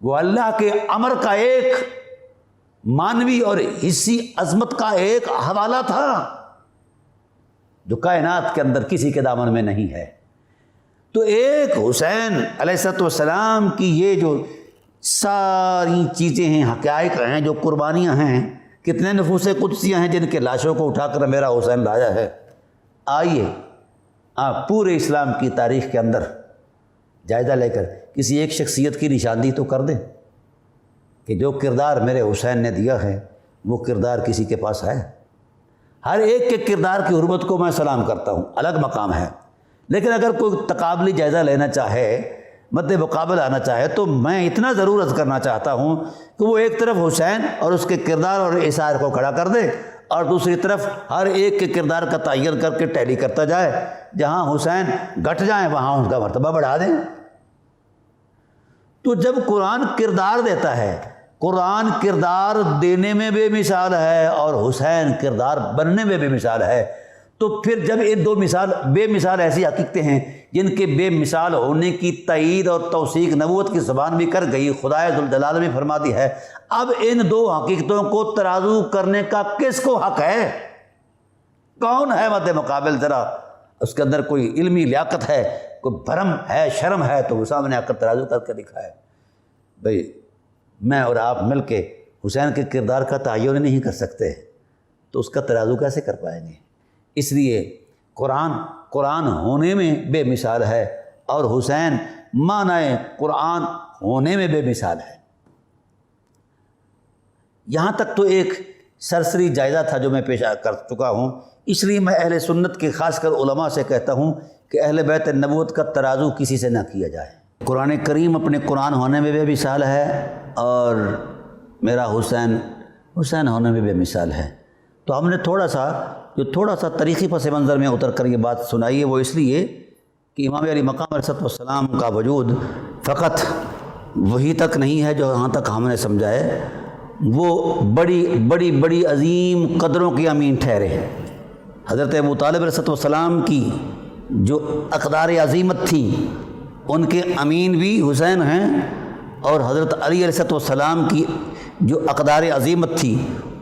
وہ اللہ کے امر کا ایک مانوی اور حصی عظمت کا ایک حوالہ تھا جو کائنات کے اندر کسی کے دامن میں نہیں ہے۔ تو ایک حسین علیہ السلام کی یہ جو ساری چیزیں ہیں، حقائق ہیں، جو قربانیاں ہیں، کتنے نفوس قدسیاں ہیں جن کے لاشوں کو اٹھا کر میرا حسین لایا ہے۔ آئیے آپ پورے اسلام کی تاریخ کے اندر جائزہ لے کر کسی ایک شخصیت کی نشاندہی تو کر دیں کہ جو کردار میرے حسین نے دیا ہے وہ کردار کسی کے پاس ہے؟ ہر ایک کے کردار کی حرمت کو میں سلام کرتا ہوں، الگ مقام ہے، لیکن اگر کوئی تقابلی جائزہ لینا چاہے، مد مقابل آنا چاہے، تو میں اتنا ضرور عرض کرنا چاہتا ہوں کہ وہ ایک طرف حسین اور اس کے کردار اور اثار کو کھڑا کر دے اور دوسری طرف ہر ایک کے کردار کا تعین کر کے ٹیلی کرتا جائے۔ جہاں حسین گھٹ جائیں وہاں ان کا مرتبہ بڑھا دیں۔ تو جب قرآن کردار دیتا ہے، قرآن کردار دینے میں بے مثال ہے اور حسین کردار بننے میں بے مثال ہے، تو پھر جب یہ دو بے مثال ایسی حقیقتیں ہیں جن کے بے مثال ہونے کی تائید اور توثیق نبوت کی زبان بھی کر گئی، خدائے ذوالجلال نے فرما دی ہے، اب ان دو حقیقتوں کو ترازو کرنے کا کس کو حق ہے؟ کون ہے مد مقابل؟ ذرا اس کے اندر کوئی علمی لیاقت ہے، کوئی بھرم ہے، شرم ہے تو وہ سامنے آ کر ترازو کر کے دکھائے۔ بھئی میں اور آپ مل کے حسین کے کردار کا تعین نہیں کر سکتے تو اس کا ترازو کیسے کر پائیں گے؟ اس لیے قرآن ہونے میں بے مثال ہے اور حسین معنی قرآن ہونے میں بے مثال ہے۔ یہاں تک تو ایک سرسری جائزہ تھا جو میں پیش کر چکا ہوں، اس لیے میں اہل سنت کے خاص کر علماء سے کہتا ہوں کہ اہل بیت نبوت کا ترازو کسی سے نہ کیا جائے۔ قرآن کریم اپنے قرآن ہونے میں بے مثال ہے اور میرا حسین ہونے میں بے مثال ہے۔ تو ہم نے تھوڑا سا تاریخی پس منظر میں اتر کر یہ بات سنائی ہے، وہ اس لیے کہ امام علی مقام علیہ السلام کا وجود فقط وہی تک نہیں ہے جو یہاں تک ہم نے سمجھا ہے، وہ بڑی عظیم قدروں کی امین ٹھہرے ہیں۔ حضرت ابو طالب علیہ السلام کی جو اقدار عظیمت تھی ان کے امین بھی حسین ہیں، اور حضرت علی علیہ السلام کی جو اقدار عظیمت تھی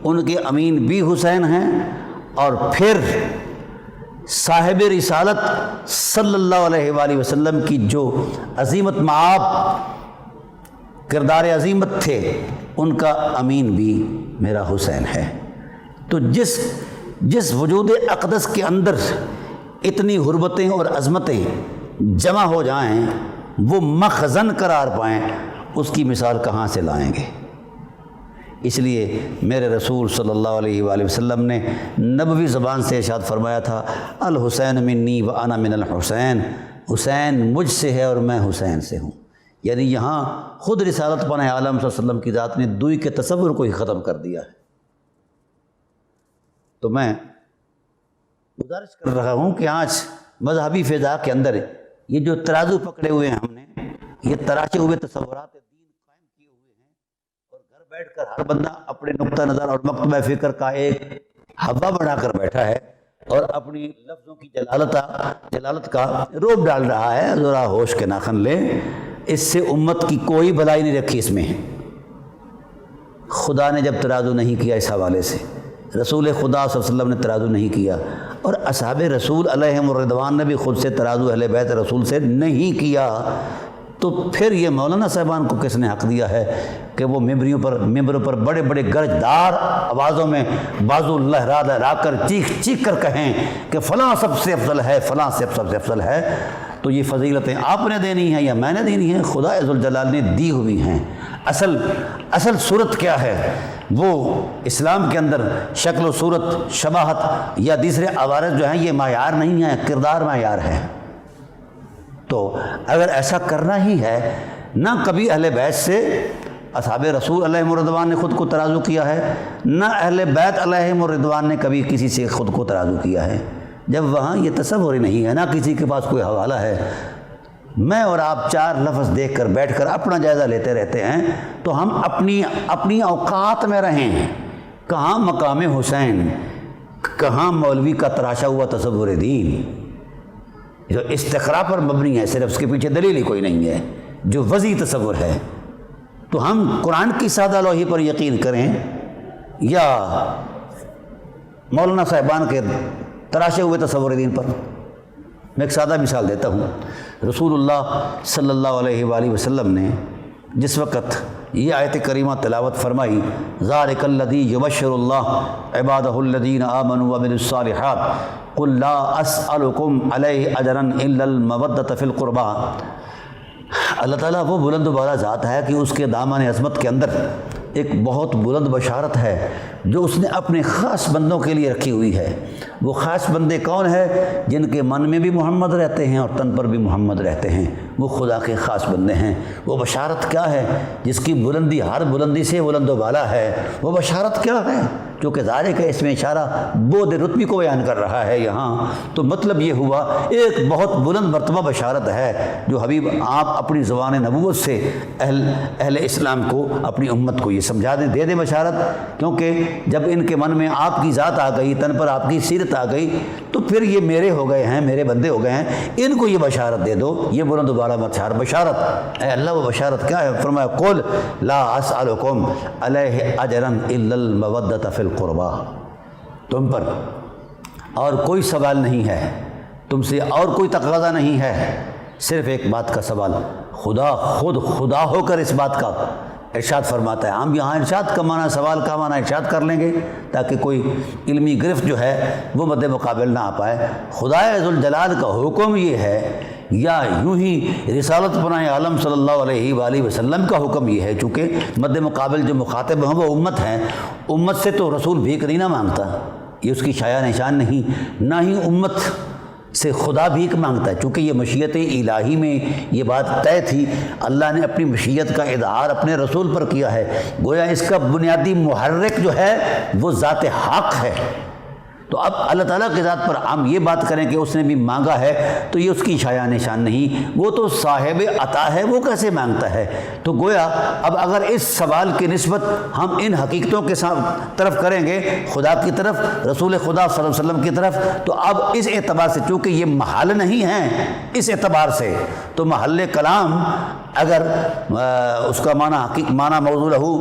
ان کے امین بھی حسین ہیں، اور پھر صاحب رسالت صلی اللہ علیہ وآلہ وسلم کی جو عظیمت معاب کردار عظیمت تھے ان کا امین بھی میرا حسین ہے۔ تو جس وجود اقدس کے اندر اتنی حرمتیں اور عظمتیں جمع ہو جائیں، وہ مخزن قرار پائیں، اس کی مثال کہاں سے لائیں گے؟ اس لیے میرے رسول صلی اللہ علیہ وآلہ وسلم نے نبوی زبان سے ارشاد فرمایا تھا، الحسین منی و انا من الحسین، حسین مجھ سے ہے اور میں حسین سے ہوں۔ یعنی یہاں خود رسالت پانے عالم صلی اللہ علیہ وسلم کی ذات نے دوئی کے تصور کو ہی ختم کر دیا ہے۔ تو میں گزارش کر رہا ہوں کہ آج مذہبی فضا کے اندر یہ جو ترازو پکڑے ہوئے ہیں ہم نے، یہ تراشے ہوئے تصورات دین قائم کیے ہوئے ہیں، اور گھر بیٹھ کر ہر بندہ اپنے نقطہ نظر اور مکتبہ فکر کا ایک حوا بنا کر بیٹھا ہے، اور اپنی لفظوں کی جلالت کا روب ڈال رہا ہے. ذرا ہوش کے ناخن لیں. اس سے امت کی کوئی بھلائی نہیں رکھی. اس میں خدا نے جب ترازو نہیں کیا اس حوالے سے، رسول خدا صلی اللہ علیہ وسلم نے ترازو نہیں کیا، اور اصحاب رسول علیہم الرضوان نے بھی خود سے ترازو اہل بیت رسول سے نہیں کیا، تو پھر یہ مولانا صاحبان کو کس نے حق دیا ہے کہ وہ ممبروں پر بڑے بڑے گرجدار آوازوں میں بازو لہرا کر چیخ کر کہیں کہ فلاں سب سے افضل ہے، فلاں سب سے افضل ہے؟ تو یہ فضیلتیں آپ نے دینی ہیں یا میں نے دینی ہیں؟ خدا ذوالجلال نے دی ہوئی ہیں. اصل صورت کیا ہے؟ وہ اسلام کے اندر شکل و صورت، شباہت یا دوسرے عوارض جو ہیں یہ معیار نہیں ہیں، کردار معیار ہے. تو اگر ایسا کرنا ہی ہے، نہ کبھی اہل بیت سے اصحاب رسول علیہم الرضوان نے خود کو ترازو کیا ہے، نہ اہل بیت علیہم الرضوان نے کبھی کسی سے خود کو ترازو کیا ہے. جب وہاں یہ تصور ہی نہیں ہے، نہ کسی کے پاس کوئی حوالہ ہے، میں اور آپ چار لفظ دیکھ کر بیٹھ کر اپنا جائزہ لیتے رہتے ہیں، تو ہم اپنی اوقات میں رہیں. کہاں مقام حسین، کہاں مولوی کا تراشا ہوا تصور دین جو استقراء پر مبنی ہے، صرف اس کے پیچھے دلیل ہی کوئی نہیں ہے، جو وضعی تصور ہے. تو ہم قرآن کی سادہ لوحی پر یقین کریں یا مولانا صاحبان کے تراشے ہوئے تصور دین پر؟ میں ایک سادہ مثال دیتا ہوں. رسول اللہ صلی اللہ علیہ وآلہ وسلم نے جس وقت یہ آیت کریمہ تلاوت فرمائی، ذالک الذی یبشر اللہ عبادہ الذین آمنوا وعملوا الصالحات قل لا اسألکم علیہ اجرا الا المودۃ فی القربى. اللہ تعالیٰ وہ بلند و بالا ذات ہے کہ اس کے دامن عظمت کے اندر ایک بہت بلند بشارت ہے جو اس نے اپنے خاص بندوں کے لیے رکھی ہوئی ہے. وہ خاص بندے کون ہیں؟ جن کے من میں بھی محمد رہتے ہیں اور تن پر بھی محمد رہتے ہیں، وہ خدا کے خاص بندے ہیں. وہ بشارت کیا ہے جس کی بلندی ہر بلندی سے بلند و بالا ہے؟ وہ بشارت کیا ہے؟ چونکہ ظاہر ہے اس میں اشارہ بود رتبی کو بیان کر رہا ہے یہاں، تو مطلب یہ ہوا ایک بہت بلند مرتبہ بشارت ہے جو حبیب آپ اپنی زبان نبوت سے اہل اسلام کو، اپنی امت کو یہ سمجھا دے دیں بشارت. کیونکہ جب ان کے من میں آپ کی ذات آ گئی، تن پر آپ کی سیرت آ گئی، تو پھر یہ میرے ہو گئے ہیں، میرے بندے ہو گئے ہیں، ان کو یہ بشارت دے دو، یہ بلند و بالا بشارت. اے اللہ وہ بشارت کیا ہے؟ فرمایا قل لا اسألکم علیہ اجرا الا المودۃ فی القربى. تم پر اور کوئی سوال نہیں ہے، تم سے اور کوئی تقاضا نہیں ہے، صرف ایک بات کا سوال. خدا خود خدا ہو کر اس بات کا ارشاد فرماتا ہے. ہم یہاں ارشاد کا معنی، سوال کا معنی ارشاد کر لیں گے تاکہ کوئی علمی گرفت جو ہے وہ مد مقابل نہ آ پائے. خدا ذوالجلال کا حکم یہ ہے، یا یوں ہی رسالت پناہ عالم صلی اللہ علیہ وآلہ وسلم کا حکم یہ ہے، چونکہ مد مقابل جو مخاطب ہیں وہ امت ہیں، امت سے تو رسول بھیک نہیں نہ مانگتا، یہ اس کی شایع نشان نہیں، نہ ہی امت سے خدا بھیک مانگتا ہے. چونکہ یہ مشیت الہی میں یہ بات طے تھی، اللہ نے اپنی مشیت کا اظہار اپنے رسول پر کیا ہے. گویا اس کا بنیادی محرک جو ہے وہ ذات حق ہے. تو اب اللہ تعالیٰ کی ذات پر ہم یہ بات کریں کہ اس نے بھی مانگا ہے، تو یہ اس کی شایع نشان نہیں، وہ تو صاحب عطا ہے، وہ کیسے مانگتا ہے؟ تو گویا اب اگر اس سوال کی نسبت ہم ان حقیقتوں کے طرف کریں گے، خدا کی طرف، رسول خدا صلی اللہ علیہ وسلم کی طرف، تو اب اس اعتبار سے چونکہ یہ محل نہیں ہے، اس اعتبار سے تو محل کلام اگر اس کا معنی موضوع لہو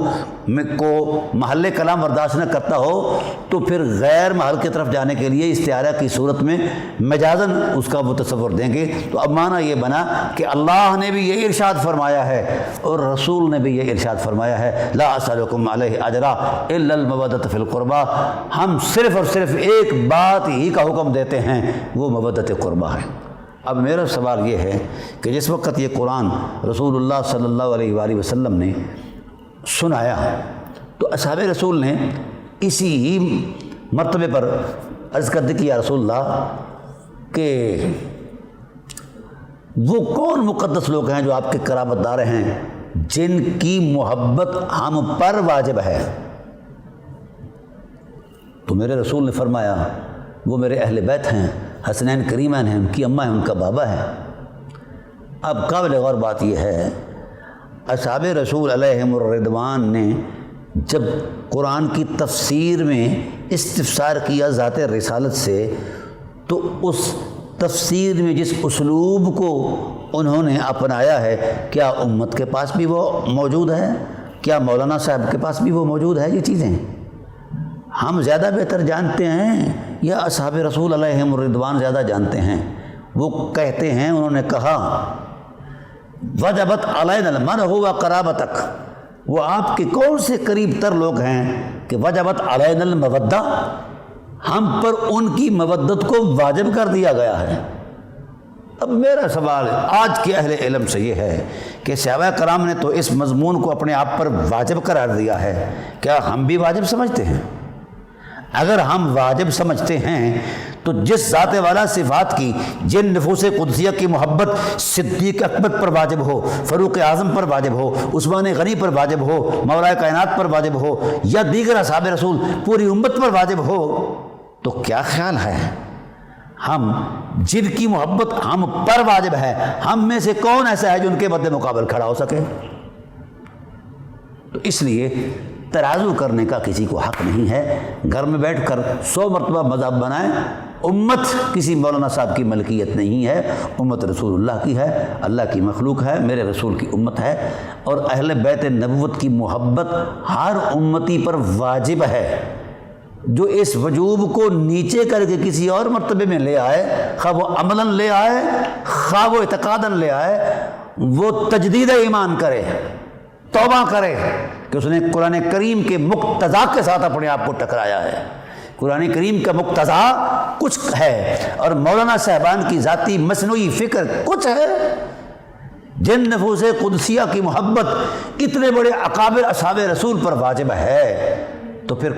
کو محل کلام برداشت نہ کرتا ہو، تو پھر غیر محل کی طرف جانے کے لیے استعارہ کی صورت میں مجازن اس کا وہ تصور دیں گے. تو اب معنی یہ بنا کہ اللہ نے بھی یہ ارشاد فرمایا ہے اور رسول نے بھی یہ ارشاد فرمایا ہے، لا اسألکم علیہ اجرا الا المودۃ فی القربى. ہم صرف اور صرف ایک بات ہی کا حکم دیتے ہیں، وہ مودۃ قربہ ہے. اب میرا سوال یہ ہے کہ جس وقت یہ قرآن رسول اللہ صلی اللہ علیہ وآلہ وسلم نے سنایا، تو اصحاب رسول نے اسی ہی مرتبے پر عرض کر دی کہ یا رسول اللہ کہ وہ کون مقدس لوگ ہیں جو آپ کے قرابت دار ہیں، جن کی محبت ہم پر واجب ہے؟ تو میرے رسول نے فرمایا وہ میرے اہل بیت ہیں، حسنین کریمین ہیں، ان کی اماں ہیں، ان کا بابا ہے. اب قابل غور بات یہ ہے، اصحاب رسول علیہم الرضوان نے جب قرآن کی تفسیر میں استفسار کیا ذات رسالت سے، تو اس تفسیر میں جس اسلوب کو انہوں نے اپنایا ہے، کیا امت کے پاس بھی وہ موجود ہے؟ کیا مولانا صاحب کے پاس بھی وہ موجود ہے؟ یہ چیزیں ہم زیادہ بہتر جانتے ہیں یا اصحاب رسول علیہم الرضوان زیادہ جانتے ہیں؟ وہ کہتے ہیں، انہوں نے کہا وجبت علینا المرء و قرابتک، وہ آپ کے کون سے قریب تر لوگ ہیں کہ وجبت علینا المودہ، ہم پر ان کی مودت کو واجب کر دیا گیا ہے۔ اب میرا سوال آج کے اہل علم سے یہ ہے کہ صحابہ کرام نے تو اس مضمون کو اپنے آپ پر واجب قرار دیا ہے، کیا ہم بھی واجب سمجھتے ہیں؟ اگر ہم واجب سمجھتے ہیں تو جس ذات والا صفات کی جن نفوس قدسیہ کی محبت صدیق اکبر پر واجب ہو، فاروق اعظم پر واجب ہو، عثمان غنی پر واجب ہو، مولا کائنات پر واجب ہو، یا دیگر اصحاب رسول پوری امت پر واجب ہو، تو کیا خیال ہے ہم جن کی محبت ہم پر واجب ہے، ہم میں سے کون ایسا ہے جو ان کے مد مقابل کھڑا ہو سکے؟ تو اس لیے ترازو کرنے کا کسی کو حق نہیں ہے۔ گھر میں بیٹھ کر 100 مرتبہ مذہب بنائیں، امت کسی مولانا صاحب کی ملکیت نہیں ہے، امت رسول اللہ کی ہے، اللہ کی مخلوق ہے، میرے رسول کی امت ہے، اور اہل بیت نبوت کی محبت ہر امتی پر واجب ہے۔ جو اس وجوب کو نیچے کر کے کسی اور مرتبے میں لے آئے، خواہ وہ عملاً لے آئے خواہ وہ اعتقاداً لے آئے، وہ تجدید ایمان کرے، توبہ کرے کہ اس نے قرآن کریم کے مقتضا کے ساتھ اپنے آپ کو ٹکرایا ہے۔ قرآن کریم کا مقتضا کچھ ہے اور مولانا صاحبان کی ذاتی مصنوعی فکر کچھ ہے۔ جن نفوس قدسیہ کی محبت اتنے بڑے اکابر اصحاب رسول پر واجب ہے، تو پھر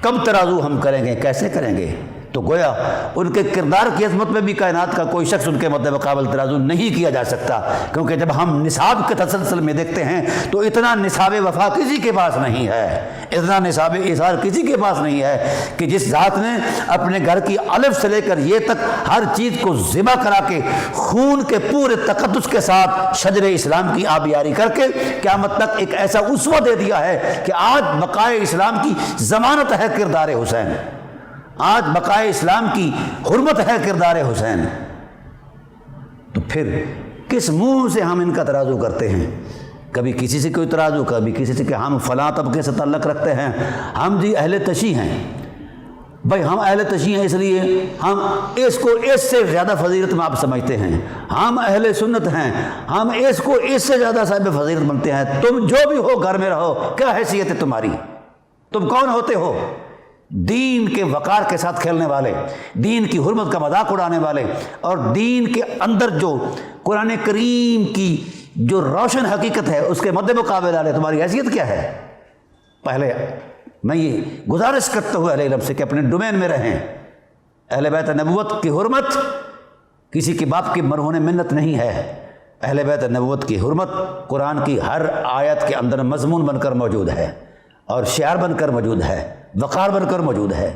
کب ترازو ہم کریں گے، کیسے کریں گے؟ تو گویا ان کے کردار کی عظمت میں بھی کائنات کا کوئی شخص ان کے مد مقابل ترازو نہیں کیا جا سکتا، کیونکہ جب ہم نصاب کے تسلسل میں دیکھتے ہیں تو اتنا نصاب وفا کسی کے پاس نہیں ہے، اتنا نصاب ایثار کسی کے پاس نہیں ہے کہ جس ذات نے اپنے گھر کی الف سے لے کر یہ تک ہر چیز کو ذبح کرا کے خون کے پورے تقدس کے ساتھ شجر اسلام کی آبیاری کر کے قیامت تک ایک ایسا اسوہ دے دیا ہے کہ آج بقائے اسلام کی ضمانت ہے کردار حسین، آج بقائے اسلام کی حرمت ہے کردار حسین۔ تو پھر کس منہ سے ہم ان کا ترازو کرتے ہیں؟ کبھی کسی سے کوئی ترازو، کبھی کسی سے کہ ہم فلاں طبقے سے تعلق رکھتے ہیں، ہم جی اہل تشیع ہیں۔ بھائی ہم اہل تشیع ہیں اس لیے ہم اس کو اس سے زیادہ فضیلت میں آپ سمجھتے ہیں، ہم اہل سنت ہیں، ہم اس کو اس سے زیادہ صاحب فضیلت بنتے ہیں۔ تم جو بھی ہو گھر میں رہو، کیا حیثیت ہے تمہاری؟ تم کون ہوتے ہو؟ دین کے وقار کے ساتھ کھیلنے والے، دین کی حرمت کا مذاق اڑانے والے، اور دین کے اندر جو قرآن کریم کی جو روشن حقیقت ہے اس کے مد مقابل والے، تمہاری حیثیت کیا ہے؟ پہلے میں یہ گزارش کرتا ہوں اہل علم سے کہ اپنے ڈومین میں رہیں۔ اہل بیت نبوت کی حرمت کسی کے باپ کی مرہون منت نہیں ہے، اہل بیت نبوت کی حرمت قرآن کی ہر آیت کے اندر مضمون بن کر موجود ہے اور شعار بن کر موجود ہے، وقار بن کر موجود ہے۔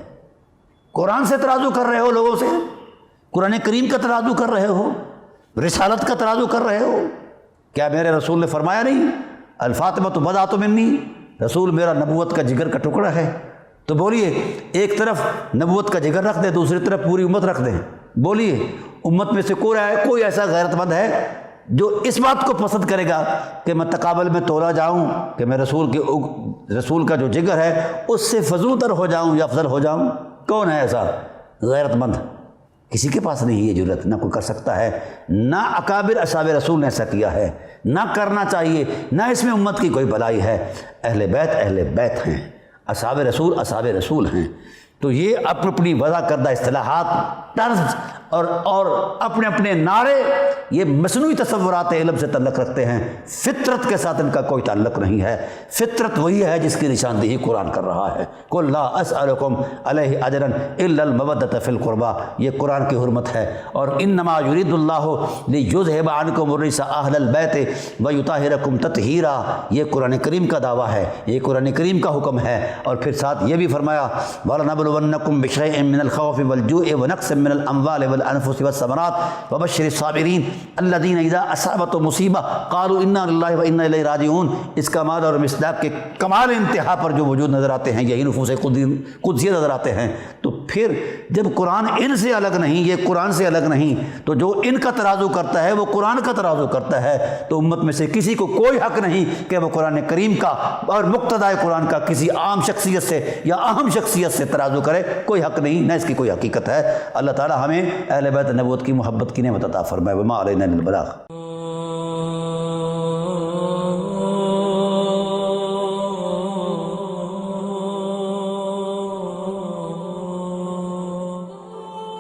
قرآن سے ترازو کر رہے ہو لوگوں سے، قرآن کریم کا ترازو کر رہے ہو، رسالت کا ترازو کر رہے ہو۔ کیا میرے رسول نے فرمایا نہیں الفاطمۃ بضعۃ منی، رسول میرا نبوت کا جگر کا ٹکڑا ہے؟ تو بولیے ایک طرف نبوت کا جگر رکھ دیں، دوسری طرف پوری امت رکھ دیں، بولیے امت میں سے کوئی ایسا غیرت مند ہے جو اس بات کو پسند کرے گا کہ میں تقابل میں تولا جاؤں کہ میں رسول کا جو جگر ہے اس سے فضول تر ہو جاؤں یا افضل ہو جاؤں؟ کون ہے ایسا غیرت مند؟ کسی کے پاس نہیں یہ جرت، نہ کوئی کر سکتا ہے، نہ اکابر اصحاب رسول نے ایسا کیا ہے، نہ کرنا چاہیے، نہ اس میں امت کی کوئی بھلائی ہے۔ اہل بیت ہیں، اصحاب رسول ہیں۔ تو یہ اپنی وضع کردہ اصطلاحات، طرز اور اپنے اپنے نعرے یہ مصنوعی تصورات علم سے تعلق رکھتے ہیں، فطرت کے ساتھ ان کا کوئی تعلق نہیں ہے۔ فطرت وہی ہے جس کی نشاندہی قرآن کر رہا ہے، قل لا اسألکم علیہ اجرا الا المودۃ فی القربى، یہ قرآن کی حرمت ہے۔ اور انما یرید اللہ لیذھب عنکم الرجس اہل البیت ویطہرکم تطہیرا، یہ قرآن کریم کا دعویٰ ہے، یہ قرآن کریم کا حکم ہے۔ اور پھر ساتھ یہ بھی فرمایا وَلَنَبْلُوَنَّكُمْ بِشَيْءٍ مِّنَ الْخَوْفِ وَالْجُوعِ وَنَقْصٍ من الاموال والانفس والثمرات وبشر الصابرین الذین اذا اصابتهم مصیبہ قالوا انا للہ وانا الیہ راجعون۔ اس کمال اور مصداق کے کمال انتہا پر جو وجود نظر آتے ہیں یہی نفوس قدسیہ نظر آتے ہیں۔ تو پھر جب قرآن ان سے الگ نہیں، یہ قرآن سے الگ نہیں، تو جو ان کا ترازو کرتا ہے وہ قرآن کا ترازو کرتا ہے۔ تو امت میں سے کسی کو کوئی حق نہیں کہ وہ قرآن کریم کا اور مقتضائے قرآن کا کسی عام شخصیت سے یا اہم شخصیت سے ترازو کرے، کوئی حق نہیں، نہ اس کی کوئی حقیقت ہے۔ اللہ تعالی ہمیں اہل بیت نبوت کی محبت کی نعمت عطا فرمائے۔ وما علینا الا البلاغ۔